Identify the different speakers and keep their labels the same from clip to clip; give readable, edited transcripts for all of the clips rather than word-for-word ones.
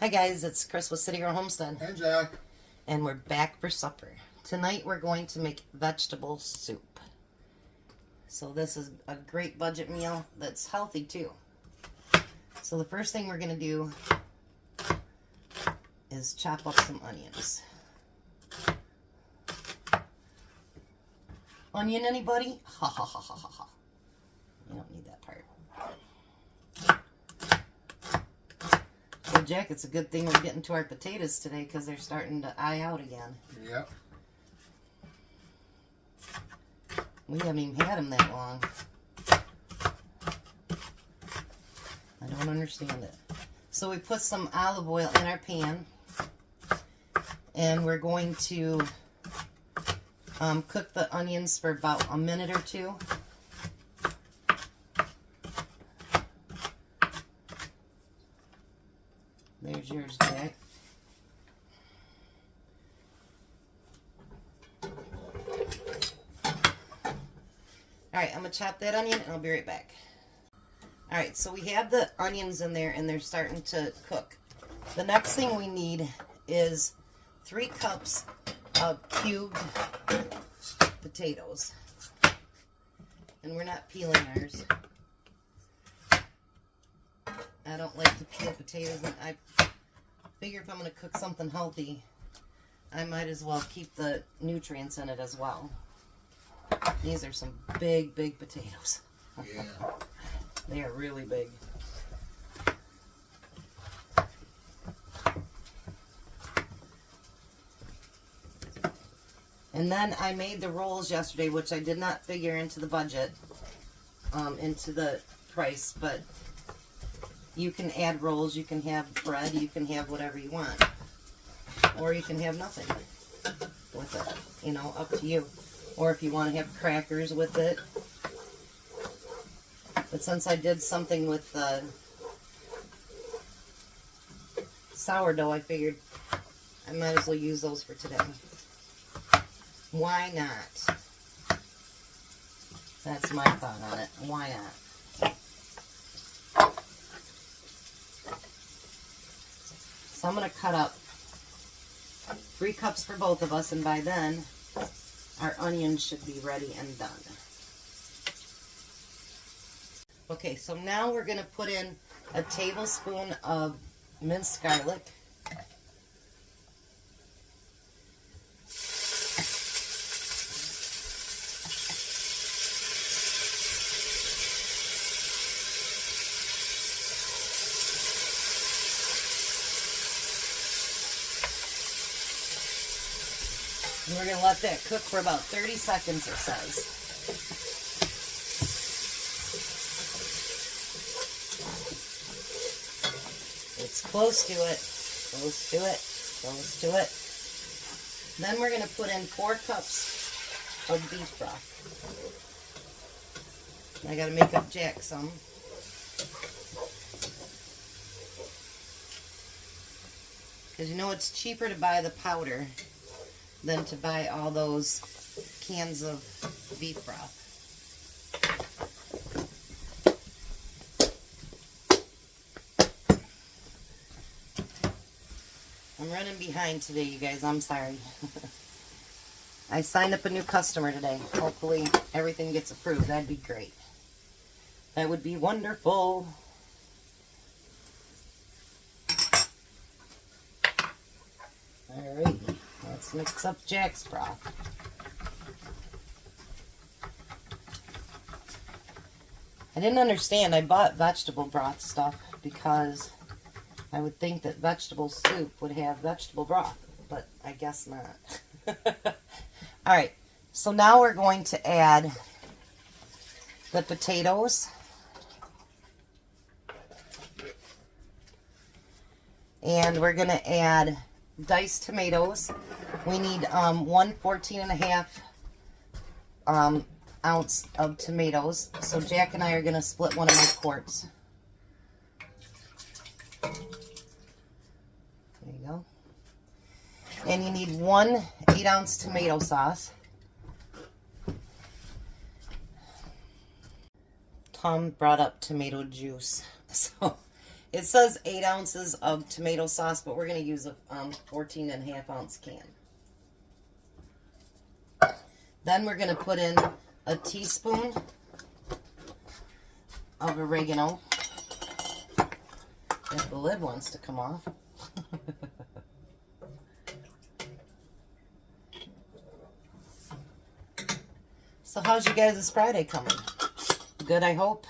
Speaker 1: Hi guys, it's Chris with City Girl Homestead.
Speaker 2: And Jack.
Speaker 1: And we're back for supper. Tonight we're going to make vegetable soup. So this is a great budget meal that's healthy too. So the first thing we're going to do is chop up some onions. Onion, anybody? Ha ha ha ha ha ha. You don't need that part. So Jack, it's a good thing we're getting to our potatoes today because they're starting to eye out again.
Speaker 2: Yep.
Speaker 1: We haven't even had them that long. I don't understand it. So we put some olive oil in our pan. And we're going to cook the onions for about a minute or two. There's yours, Jack. Alright, I'm going to chop that onion and I'll be right back. Alright, so we have the onions in there and they're starting to cook. The next thing we need is 3 cups of cubed potatoes. And we're not peeling ours. I don't like to peel potatoes, and I figure if I'm going to cook something healthy, I might as well keep the nutrients in it as well. These are some big, big potatoes.
Speaker 2: Yeah.
Speaker 1: They are really big. And then I made the rolls yesterday, which I did not figure into the budget, into the price, but you can add rolls, you can have bread, you can have whatever you want. Or you can have nothing with it, you know, up to you. Or if you want to have crackers with it. But since I did something with sourdough, I figured I might as well use those for today. Why not? That's my thought on it. Why not? So I'm going to cut up 3 cups for both of us, and by then our onions should be ready and done. Okay, so now we're going to put in a tablespoon of minced garlic. And we're going to let that cook for about 30 seconds, it says. It's close to it, close to it, close to it. Then we're going to put in 4 cups of beef broth. I got to make up Jack some. Because you know it's cheaper to buy the powder than to buy all those cans of beef broth. I'm running behind today, you guys. I'm sorry. I signed up a new customer today. Hopefully everything gets approved. That'd be great. That would be wonderful. Alright. Let's mix up Jack's broth. I didn't understand. I bought vegetable broth stuff because I would think that vegetable soup would have vegetable broth, but I guess not. Alright, so now we're going to add the potatoes. And we're going to add diced tomatoes. We need 1 14.5 ounce of tomatoes. So Jack and I are going to split one of my quarts. There you go. And you need 1 8-ounce tomato sauce. Tom brought up tomato juice. So It says 8 ounces of tomato sauce, but we're going to use a 14.5-ounce can. Then we're going to put in a teaspoon of oregano. If the lid wants to come off. So how's you guys' Friday coming? Good, I hope.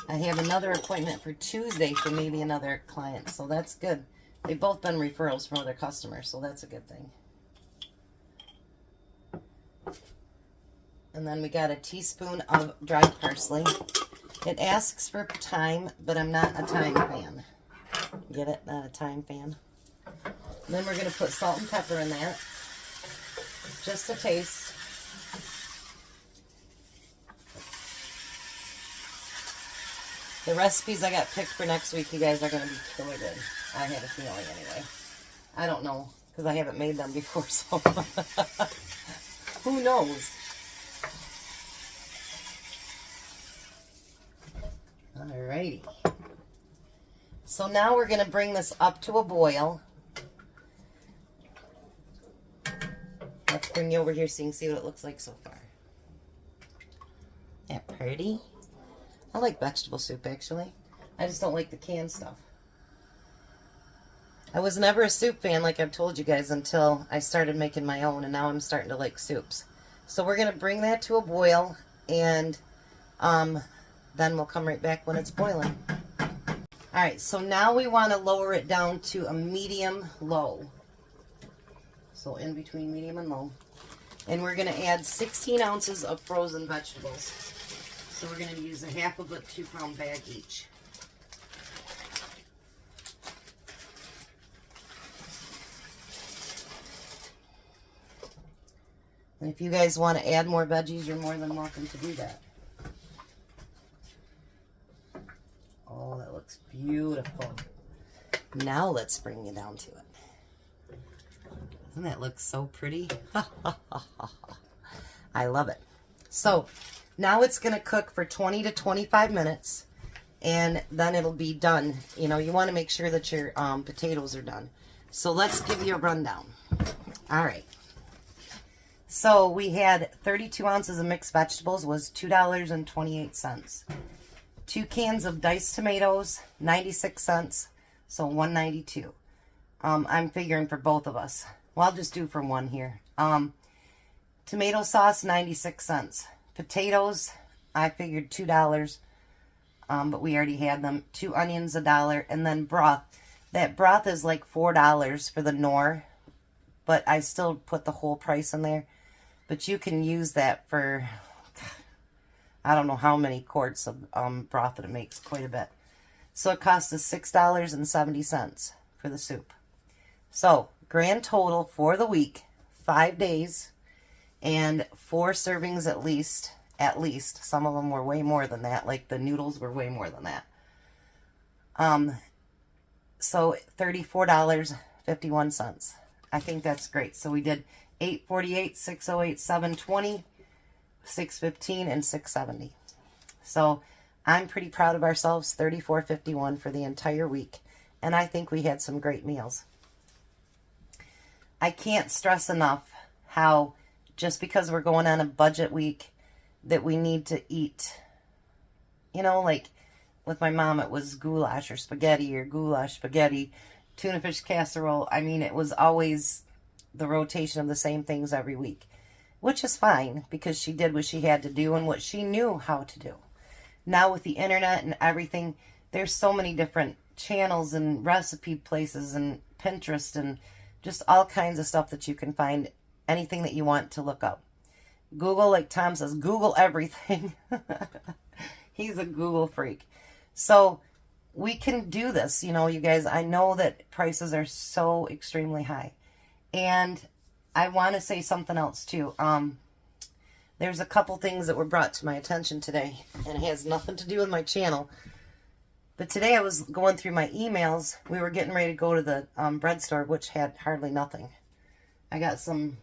Speaker 1: I have another appointment for Tuesday for maybe another client, so that's good. They've both been referrals from other customers, so that's a good thing. And then we got a teaspoon of dried parsley. It asks for thyme, but I'm not a thyme fan. Get it? Not a thyme fan. And then we're going to put salt and pepper in that. Just a taste. The recipes I got picked for next week, you guys, are going to be killer good. I have a feeling anyway. I don't know, because I haven't made them before, so who knows? Alrighty. So now we're going to bring this up to a boil. Let's bring you over here so you can see what it looks like so far. Isn't that pretty? I like vegetable soup, actually. I just don't like the canned stuff. I was never a soup fan, like I've told you guys, until I started making my own, and now I'm starting to like soups. So we're going to bring that to a boil, and then we'll come right back when it's boiling. Alright, so now we want to lower it down to a medium-low. So in between medium and low. And we're going to add 16 ounces of frozen vegetables. So we're going to use a half of a 2-pound bag each. And if you guys want to add more veggies, you're more than welcome to do that. Oh, that looks beautiful. Now let's bring you down to it. Doesn't that look so pretty? I love it. So now it's going to cook for 20 to 25 minutes, and then it'll be done. You know, you want to make sure that your potatoes are done. So let's give you a rundown. All right. So we had 32 ounces of mixed vegetables, was $2.28. 2 cans of diced tomatoes, 96 cents, so $1.92. I'm figuring for both of us. Well, I'll just do for one here. Tomato sauce, 96 cents. Potatoes, I figured $2, but we already had them. 2 onions, $1, and then broth. That broth is like $4 for the Knorr, but I still put the whole price in there. But you can use that for, I don't know how many quarts of broth that it makes, quite a bit. So it costs us $6.70 for the soup. So grand total for the week, 5 days, and 4 servings at least. Some of them were way more than that, like the noodles were way more than that. So $34.51. I think that's great. So we did $8.48, $6.08, $7.20, $6.15, and $6.70. So I'm pretty proud of ourselves, $34.51 for the entire week. And I think we had some great meals. I can't stress enough how just because we're going on a budget week that we need to eat, you know, like with my mom, it was goulash or goulash, spaghetti, tuna fish casserole. I mean, it was always the rotation of the same things every week, which is fine because she did what she had to do and what she knew how to do. Now with the internet and everything, there's so many different channels and recipe places and Pinterest and just all kinds of stuff that you can find anything that you want to look up. Google, like Tom says, Google everything. He's a Google freak. So we can do this, you know, you guys. I know that prices are so extremely high. And I want to say something else too. There's a couple things that were brought to my attention today, and it has nothing to do with my channel. But today I was going through my emails. We were getting ready to go to the bread store, which had hardly nothing. I got some,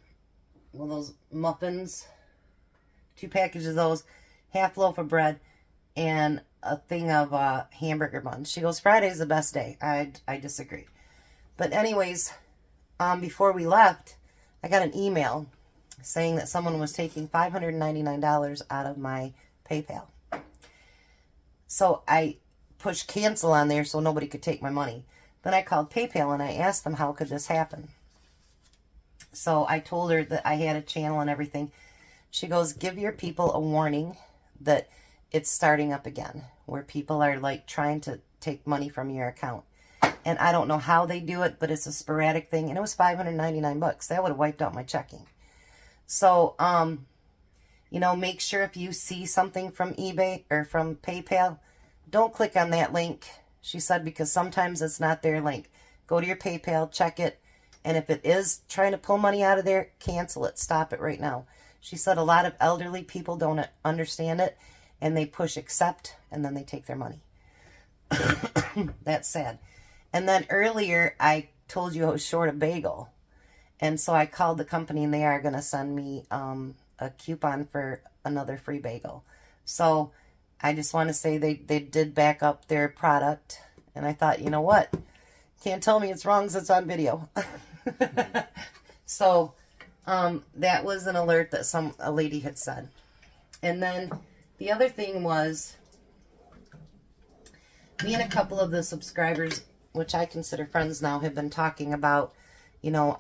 Speaker 1: well, those muffins, 2 packages of those, half loaf of bread, and a thing of hamburger buns. She goes, Friday's the best day. I disagree. But anyways, before we left, I got an email saying that someone was taking $599 out of my PayPal. So I pushed cancel on there so nobody could take my money. Then I called PayPal and I asked them how could this happen. So I told her that I had a channel and everything. She goes, give your people a warning that it's starting up again, where people are like trying to take money from your account. And I don't know how they do it, but it's a sporadic thing. And it was $599. That would have wiped out my checking. So, you know, make sure if you see something from eBay or from PayPal, don't click on that link. She said, because sometimes it's not their link. Go to your PayPal, check it. And if it is trying to pull money out of there, cancel it. Stop it right now. She said a lot of elderly people don't understand it, and they push accept, and then they take their money. That's sad. And then earlier, I told you I was short a bagel. And so I called the company, and they are going to send me a coupon for another free bagel. So I just want to say they did back up their product. And I thought, you know what? Can't tell me it's wrong because it's on video. So that was an alert that a lady had said. And then the other thing was, me and a couple of the subscribers, which I consider friends now, have been talking about, you know,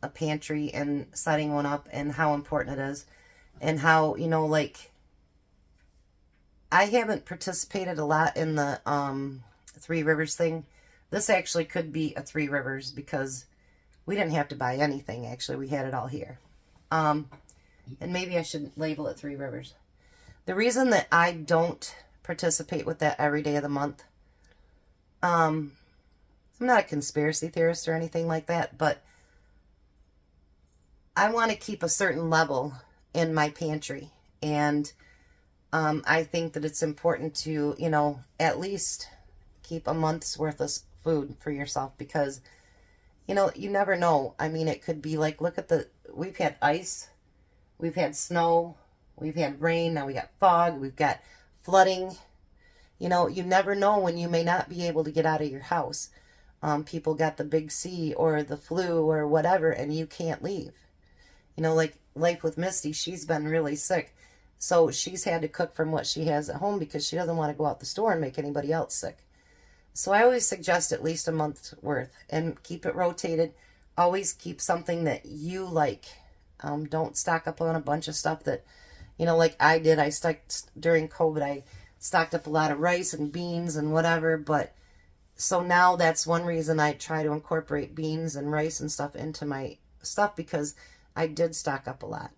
Speaker 1: a pantry and setting one up and how important it is. And how, you know, like, I haven't participated a lot in the Three Rivers thing. This actually could be a Three Rivers because we didn't have to buy anything, actually. We had it all here. And maybe I should label it Three Rivers. The reason that I don't participate with that every day of the month, I'm not a conspiracy theorist or anything like that, but I want to keep a certain level in my pantry. And I think that it's important to, you know, at least keep a month's worth of food for yourself because, you know, you never know. I mean, it could be like, look at we've had ice, we've had snow, we've had rain, now we got fog, we've got flooding. You know, you never know when you may not be able to get out of your house. People got the big C or the flu or whatever, and you can't leave. You know, like life with Misty, she's been really sick. So she's had to cook from what she has at home because she doesn't want to go out the store and make anybody else sick. So I always suggest at least a month's worth and keep it rotated. Always keep something that you like. Don't stock up on a bunch of stuff that, you know, like I did. During COVID, I stocked up a lot of rice and beans and whatever. But so now that's one reason I try to incorporate beans and rice and stuff into my stuff because I did stock up a lot.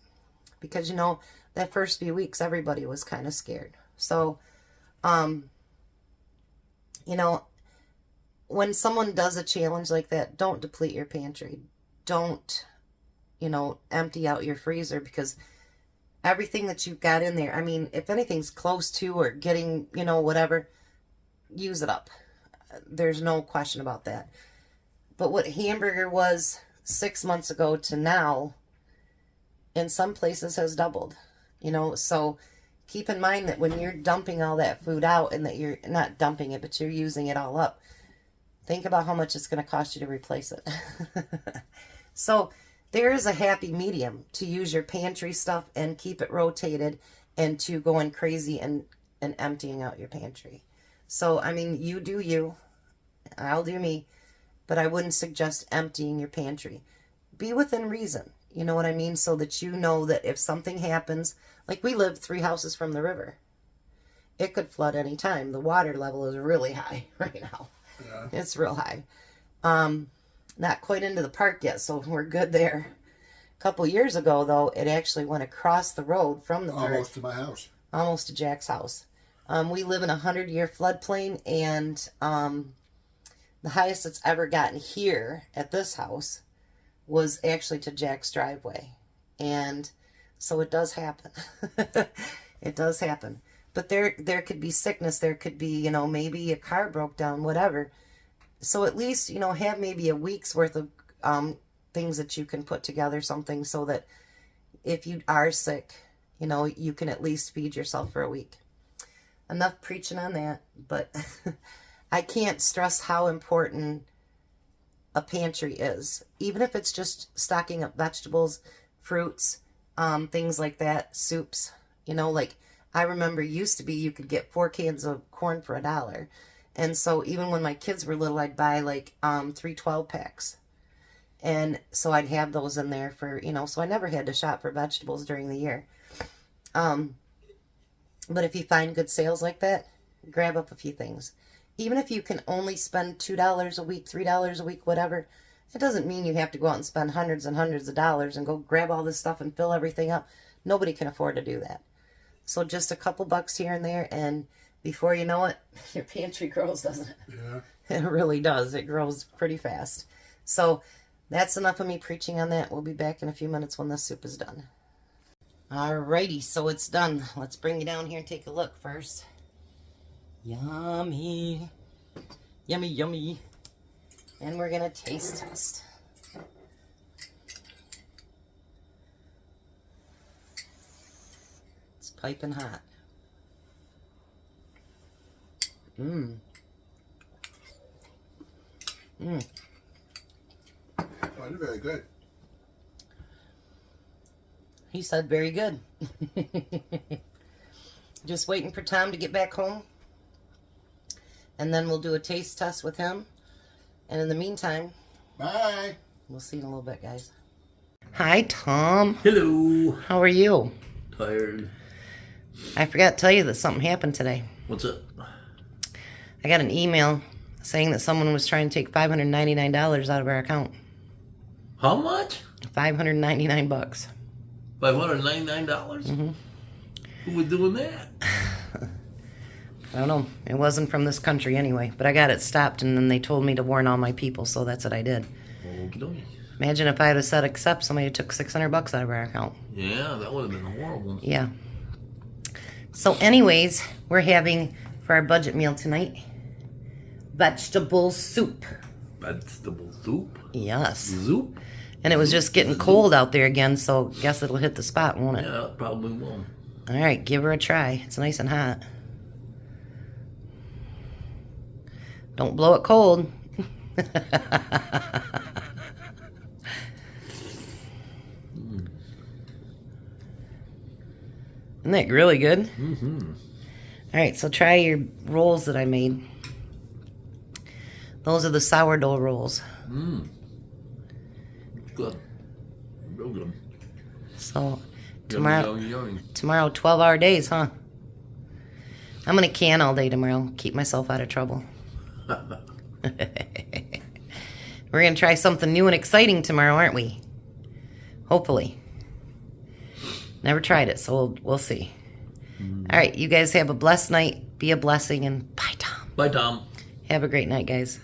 Speaker 1: Because, you know, that first few weeks, everybody was kind of scared. So, you know, when someone does a challenge like that, don't deplete your pantry. Don't, you know, empty out your freezer because everything that you've got in there, I mean, if anything's close to or getting, you know, whatever, use it up. There's no question about that. But what hamburger was 6 months ago to now, in some places has doubled. You know, so keep in mind that when you're dumping all that food out and that you're not dumping it, but you're using it all up, think about how much it's going to cost you to replace it. So there is a happy medium to use your pantry stuff and keep it rotated and to going crazy and emptying out your pantry. So, I mean, you do you, I'll do me, but I wouldn't suggest emptying your pantry. Be within reason, you know what I mean? So that you know that if something happens, like we live 3 houses from the river, it could flood any time. The water level is really high right now. Yeah. It's real high. Not quite into the park yet, so we're good there. A couple years ago, though, it actually went across the road from the park.
Speaker 2: Almost to my house.
Speaker 1: Almost to Jack's house. We live in a 100-year floodplain, and the highest it's ever gotten here at this house was actually to Jack's driveway. And so it does happen. It does happen. But there could be sickness. There could be, you know, maybe a car broke down, whatever. So at least, you know, have maybe a week's worth of things that you can put together, something so that if you are sick, you know, you can at least feed yourself for a week. enough preaching on that. But I can't stress how important a pantry is. Even if it's just stocking up vegetables, fruits, things like that, soups. You know, like I remember used to be you could get 4 cans of corn for $1. And so even when my kids were little, I'd buy like 3 12-packs. And so I'd have those in there for, you know, so I never had to shop for vegetables during the year. But if you find good sales like that, grab up a few things. Even if you can only spend $2 a week, $3 a week, whatever, it doesn't mean you have to go out and spend hundreds and hundreds of dollars and go grab all this stuff and fill everything up. Nobody can afford to do that. So just a couple bucks here and there, and before you know it, your pantry grows, doesn't it? Yeah. It really does. It grows pretty fast. So that's enough of me preaching on that. We'll be back in a few minutes when the soup is done. Alrighty, so it's done. Let's bring you down here and take a look first. Yummy. Yummy, yummy. And we're going to taste test. It's piping hot. Mmm. Mmm.
Speaker 2: Oh, you're very good.
Speaker 1: He said very good. Just waiting for Tom to get back home. And then we'll do a taste test with him. And in the meantime...
Speaker 2: Bye.
Speaker 1: We'll see you in a little bit, guys. Hi, Tom.
Speaker 3: Hello.
Speaker 1: How are you?
Speaker 3: Tired.
Speaker 1: I forgot to tell you that something happened today.
Speaker 3: What's up?
Speaker 1: I got an email saying that someone was trying to take $599 out of our account.
Speaker 3: How much?
Speaker 1: $599.
Speaker 3: $599?
Speaker 1: Mm-hmm.
Speaker 3: Who was doing that?
Speaker 1: I don't know. It wasn't from this country anyway. But I got it stopped, and then they told me to warn all my people, so that's what I did.
Speaker 3: Okey-dokey.
Speaker 1: Imagine if I had said accept, somebody took $600 out of our account.
Speaker 3: Yeah, that would have been horrible.
Speaker 1: Yeah. So anyways, we're having, for our budget meal tonight, vegetable soup.
Speaker 3: Vegetable soup?
Speaker 1: Yes.
Speaker 3: Soup?
Speaker 1: And it was just getting cold out there again, so guess it'll hit the spot, won't it?
Speaker 3: Yeah, it probably will.
Speaker 1: All right, give her a try. It's nice and hot. Don't blow it cold. Isn't that really good?
Speaker 3: Mm-hmm.
Speaker 1: All right, so try your rolls that I made. Those are the sourdough rolls.
Speaker 3: Mmm. Good. Real good.
Speaker 1: So tomorrow,
Speaker 3: Yummy, yummy, yummy.
Speaker 1: tomorrow 12-hour days, huh? I'm going to can all day tomorrow. Keep myself out of trouble. We're going to try something new and exciting tomorrow, aren't we? Hopefully. Never tried it, so we'll see. All right, you guys have a blessed night. Be a blessing, and bye, Tom.
Speaker 3: Bye, Tom.
Speaker 1: Have a great night, guys.